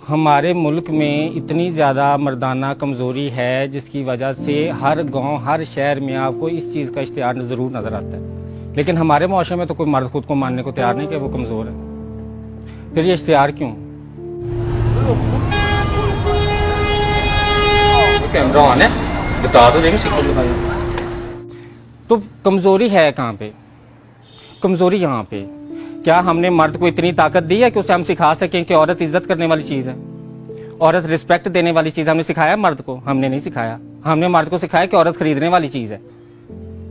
हमारे मुल्क में इतनी ज़्यादा मर्दाना कमज़ोरी है जिसकी वजह से हर गांव हर शहर में आपको इस चीज़ का इश्तिहार ज़रूर नज़र आता है। लेकिन हमारे माशरे में तो कोई मर्द खुद को मानने को तैयार नहीं कि वो कमज़ोर है। फिर ये इश्तिहार क्यों? कैमरा ऑन है, बता दो तो कमज़ोरी है कहाँ पे? कमज़ोरी यहाँ पे क्या हमने मर्द को इतनी ताकत दी है कि उसे हम सिखा सकें कि औरत इज्जत करने वाली चीज है, औरत रिस्पेक्ट देने वाली चीज? हमने सिखाया मर्द को? हमने नहीं सिखाया। हमने मर्द को सिखाया कि औरत खरीदने वाली चीज है।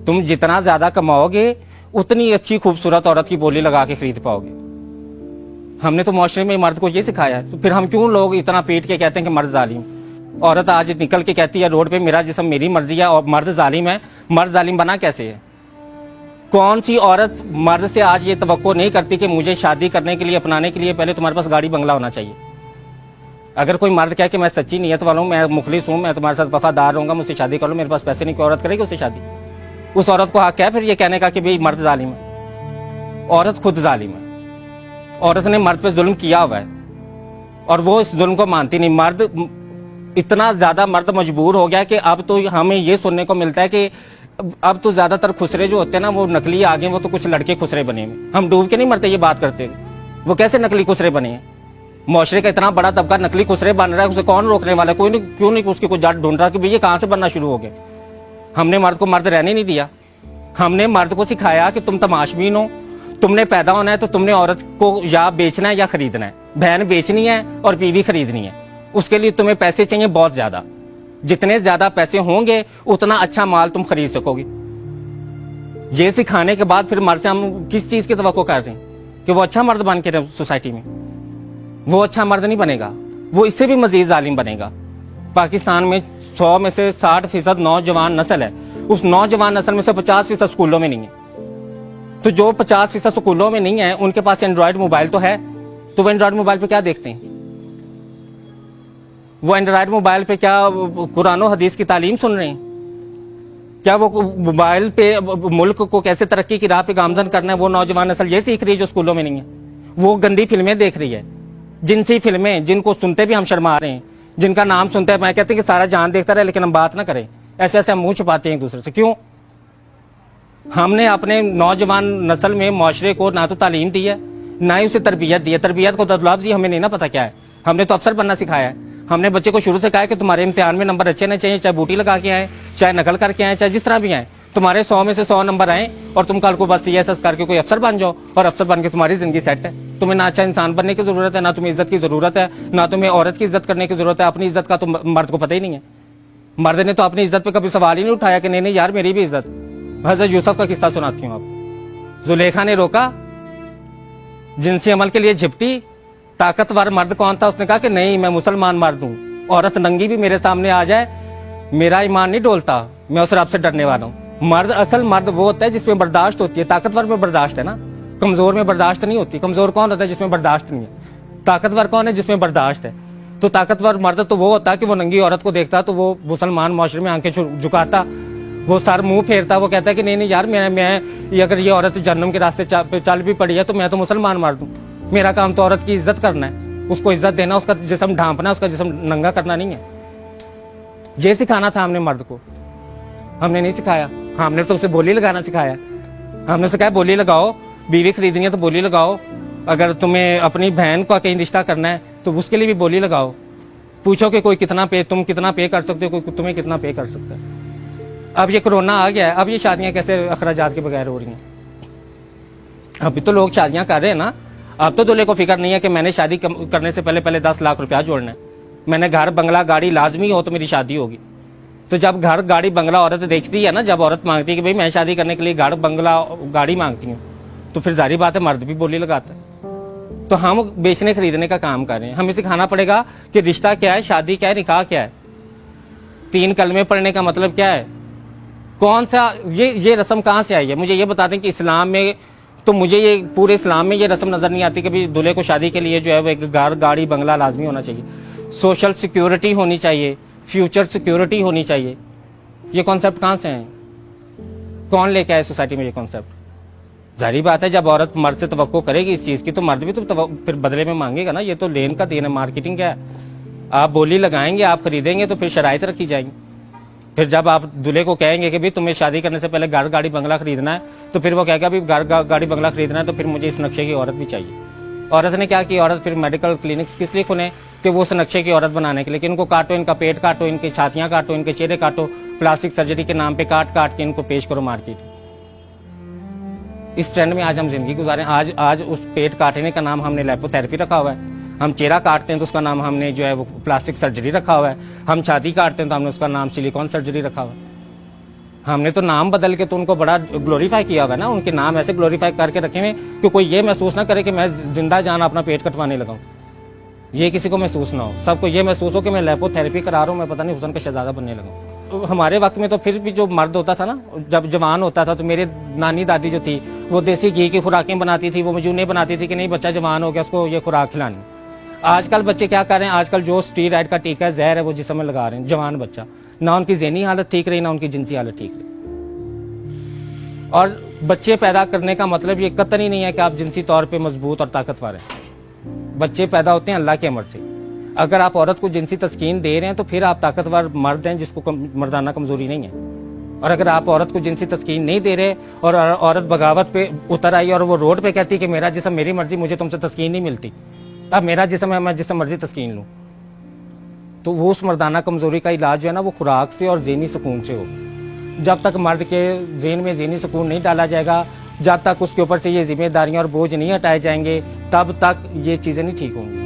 तुम जितना ज्यादा कमाओगे उतनी अच्छी खूबसूरत औरत की बोली लगा के खरीद पाओगे। हमने तो माशरे में मर्द को ये सिखाया है। तो फिर हम क्यों लोग इतना पीट के कहते हैं कि मर्द जालिम? औरत आज निकल के कहती है रोड पे मेरा जिस्म मेरी मर्जी है और मर्द जालिम है। मर्द जालिम बना कैसे है? कौन सी औरत मर्द से आज ये तवक्को नहीं करती कि मुझे शादी करने के लिए अपनाने के लिए पहले तुम्हारे पास गाड़ी बंगला होना चाहिए? अगर कोई मर्द कहे कि मैं सच्ची नीयत वाला हूं, मैं मुखलिस हूं, मैं तुम्हारे साथ वफादार रहूंगा, मुझसे शादी कर लो, मेरे पास पैसे नहीं, कोई औरत करेगी उससे शादी? उस औरत को हक है फिर ये कहने का कि भाई मर्द जालिम है? औरत खुद जालिम है। औरत ने मर्द पे जुल्म किया हुआ है और वो इस जुल्म को मानती नहीं। मर्द इतना ज्यादा मर्द मजबूर हो गया कि अब तो हमें ये सुनने को मिलता है कि अब तो ज्यादातर खुसरे जो होते हैं ना वो नकली आ गए, वो तो कुछ लड़के खुसरे बने हैं। हम डूब के नहीं मरते ये बात करते, वो कैसे नकली खुसरे बने हैं? मुआशरे का इतना बड़ा तबका नकली खुसरे बन रहा है, उसे कौन रोकने वाला है? कोई नहीं, क्यों नहीं उसकी कोई जड़ ढूंढ रहा कि भाई ये कहां से बनना शुरू हो गए? हमने मर्द को मर्द रहने नहीं दिया। हमने मर्द को सिखाया कि तुम तमाशबीन हो, तुमने पैदा होना है तो तुमने औरत को या बेचना है या खरीदना है। बहन बेचनी है और बीवी खरीदनी है, उसके लिए तुम्हें पैसे चाहिए बहुत ज्यादा। जितने ज्यादा पैसे होंगे उतना अच्छा माल तुम खरीद सकोगे। ये सिखाने के बाद फिर मर्द से हम किस चीज की तवक्को कर रहे हैं कि वो अच्छा मर्द बन के रहे सोसाइटी में? वो अच्छा मर्द नहीं बनेगा, वो इससे भी मजीद जालिम बनेगा। पाकिस्तान में 100 में से 60% नौजवान नस्ल है, उस नौजवान नस्ल में से 50% स्कूलों में नहीं है। तो जो 50% स्कूलों में नहीं है उनके पास एंड्रॉयड मोबाइल तो है, तो वो एंड्रॉयड मोबाइल पे क्या देखते हैं? वो एंड्रॉयड मोबाइल पे क्या कुरान और हदीस की तालीम सुन रहे हैं? क्या वो मोबाइल पे मुल्क को कैसे तरक्की की राह पे गामजन करना है वो नौजवान नस्ल ये सीख रही है जो स्कूलों में नहीं है? वो गंदी फिल्में देख रही है, जिनसी फिल्में, जिनको सुनते भी हम शर्मा रहे हैं, जिनका नाम सुनते हैं मैं कहते हैं कि सारा जान देखता रहे लेकिन हम बात ना करें। ऐसे ऐसे हम मुंह छुपाते हैं एक दूसरे से। क्यों? हमने अपने नौजवान नस्ल में मुआशरे को ना तो तालीम दी है ना ही उसे तरबियत दी है। तरबियत को लफ्ज़ हमें नहीं ना पता क्या है। हमने तो अफसर बनना सिखाया है। हमने बच्चे को शुरू से कहा कि तुम्हारे इम्तिहान में नंबर अच्छे नहीं चाहिए, चाहे बूटी लगा के आए, चाहे नकल करके आए, चाहे जिस तरह भी आए, तुम्हारे 100 में से 100 नंबर आए और तुम कल को बस CSS करके कोई अफसर बन जाओ और अफसर बन के तुम्हारी जिंदगी सेट है। तुम्हें ना अच्छा इंसान बनने की जरूरत है, ना तुम्हें इज्जत की जरूरत है, ना तुम्हें औरत की इज्जत करने की जरूरत है। अपनी इज्जत का तो मर्द को पता ही नहीं है। मर्द ने तो अपनी इज्जत पे कभी सवाल ही नहीं उठाया कि नहीं यार मेरी भी इज्जत। हजरत यूसुफ का किस्सा सुनाती हूँ आप। जुलेखा ने रोका, जिनसी अमल के लिए झिपटी। ताकतवर मर्द कौन था? उसने कहा कि नहीं मैं मुसलमान मर्द हूं, औरत नंगी भी मेरे सामने आ जाए मेरा ईमान नहीं डोलता, मैं उस रब से डरने वाला हूं। मर्द, असल मर्द वो होता है जिसमें बर्दाश्त होती है। ताकतवर में बर्दाश्त है ना, कमजोर में बर्दाश्त नहीं होती। कमजोर कौन होता है? जिसमें बर्दाश्त नहीं है। ताकतवर कौन है? जिसमें बर्दाश्त है। तो ताकतवर मर्द तो वो होता है कि वो नंगी औरत को देखता तो वो मुसलमान मुआशरे में आंखें झुकाता, वो सर मुंह फेरता, वो कहता है कि नहीं यार मैं अगर ये औरत जन्नम के रास्ते चल भी पड़ी है तो मैं तो मुसलमान मर्द हूं। मेरा काम तो औरत की इज्जत करना है, उसको इज्जत देना, उसका जिस्म ढांपना, उसका जिस्म नंगा करना नहीं है। ये सिखाना था हमने मर्द को, हमने नहीं सिखाया। हमने तो उसे बोली लगाना सिखाया। हमने सिखाया बोली लगाओ, बीवी खरीदनी है तो बोली लगाओ, अगर तुम्हें अपनी बहन का कहीं रिश्ता करना है तो उसके लिए भी बोली लगाओ। पूछो कि कोई कितना पे, तुम कितना पे कर सकते हो, कोई तुम्हें कितना पे कर सकता है। अब ये कोरोना आ गया है, अब ये शादियां कैसे अखराजात के बगैर हो रही हैं? अभी तो लोग शादियां कर रहे हैं ना। अब तो दूल्हे को फिक्र नहीं है कि मैंने शादी करने से पहले 10 लाख रुपया जोड़ना है, मैंने घर बंगला गाड़ी लाजमी हो तो मेरी शादी होगी। तो जब घर गाड़ी बंगला औरत देखती है ना, जब औरत मांगती है कि भाई मैं शादी करने के लिए घर बंगला गाड़ी मांगती हूँ, तो फिर जारी बात है मर्द भी बोली लगाता है। तो हम बेचने खरीदने का काम कर रहे हैं। हमें सिखाना पड़ेगा कि रिश्ता क्या है, शादी क्या है, निकाह क्या है, 3 कलमे पढ़ने का मतलब क्या है, कौन सा ये रस्म कहाँ से आई है? मुझे ये बता दें कि इस्लाम में, तो मुझे ये पूरे इस्लाम में ये रस्म नजर नहीं आती कि भाई दूल्हे को शादी के लिए जो है वो एक घर गाड़ी बंगला लाजमी होना चाहिए, सोशल सिक्योरिटी होनी चाहिए, फ्यूचर सिक्योरिटी होनी चाहिए। ये कॉन्सेप्ट कहां से है? कौन लेके आए सोसाइटी में ये कॉन्सेप्ट? जाहिर बात है, जब औरत मर्द से तवक्को करेगी इस चीज की तो मर्द भी तो फिर बदले में मांगेगा ना। ये तो लेन का देन है, मार्केटिंग क्या है। आप बोली लगाएंगे, आप खरीदेंगे तो फिर शराइत रखी जाएंगी। फिर जब आप दूल्हे को कहेंगे कि भाई तुम्हें शादी करने से पहले घर गाड़ी बंगला खरीदना है, तो फिर वो कहेगा भाई घर गाड़ी बंगला खरीदना है तो फिर मुझे इस नक्शे की औरत भी चाहिए। औरत ने क्या की, औरत फिर मेडिकल क्लिनिक्स किस लिए खुले कि वो उस नक्शे की औरत बनाने के लिए, कि इनको काटो, इनका पेट काटो, इनकी छातियां काटो, इनके चेहरे काटो, प्लास्टिक सर्जरी के नाम पे काट काट के इनको पेश करो मार्केट। इस ट्रेंड में आज हम जिंदगी गुजारे। आज उस पेट काटने का नाम हमने लेपोथेरेपी रखा हुआ है। हम चेहरा काटते हैं तो उसका नाम हमने जो है वो प्लास्टिक सर्जरी रखा हुआ है। हम छाती काटते हैं तो हमने उसका नाम सिलिकॉन सर्जरी रखा हुआ है। हमने तो नाम बदल के तो उनको बड़ा ग्लोरीफाई किया हुआ है ना। उनके नाम ऐसे ग्लोरीफाई करके रखे हुए कि कोई ये महसूस ना करे कि मैं जिंदा जान अपना पेट कटवाने लगा हूं। ये किसी को महसूस ना हो, सबको ये महसूस हो कि मैं लेपोथेरेपी करा रहा हूं, मैं पता नहीं हुसन का शहजादा बनने लगा हूं। तो हमारे वक्त में तो फिर भी जो मर्द होता था ना, जब जवान होता था तो मेरे नानी दादी जो थी वो देसी घी की खुराकें बनाती थी, वो मुझे नहीं बनाती थी कि नहीं बच्चा जवान हो गया उसको ये खुराक खिलानी। आजकल बच्चे क्या कर रहे हैं, आजकल जो स्टीरॉयड का टीका है, जहर है, वो जिस्म में लगा रहे हैं जवान बच्चा। ना उनकी ज़हनी हालत ठीक रही, ना उनकी जिनसी हालत ठीक रही। और बच्चे पैदा करने का मतलब ये कतई ही नहीं है कि आप जिनसी तौर पे मजबूत और ताकतवर हैं। बच्चे पैदा होते हैं अल्लाह के अमर से। अगर आप औरत को जिनसी तस्कीन दे रहे हैं तो फिर आप ताकतवर मर्द हैं जिसको मर्दाना कमजोरी नहीं है। और अगर आप औरत को जिनसी तस्कीन नहीं दे रहे और औरत बगावत पे उतर आई और वो रोड पे कहती कि मेरा जिस्म मेरी मर्जी, मुझे तुमसे तस्कीन नहीं मिलती, अब मेरा जिस्म है, मैं जिसम मर्जी तस्कीन लूं, तो वो उस मर्दाना कमजोरी का इलाज जो है ना वो खुराक से और ज़हनी सुकून से हो। जब तक मर्द के ज़हन में ज़हनी सुकून नहीं डाला जाएगा, जब तक उसके ऊपर से ये जिम्मेदारियां और बोझ नहीं हटाए जाएंगे, तब तक ये चीज़ें नहीं ठीक होंगी।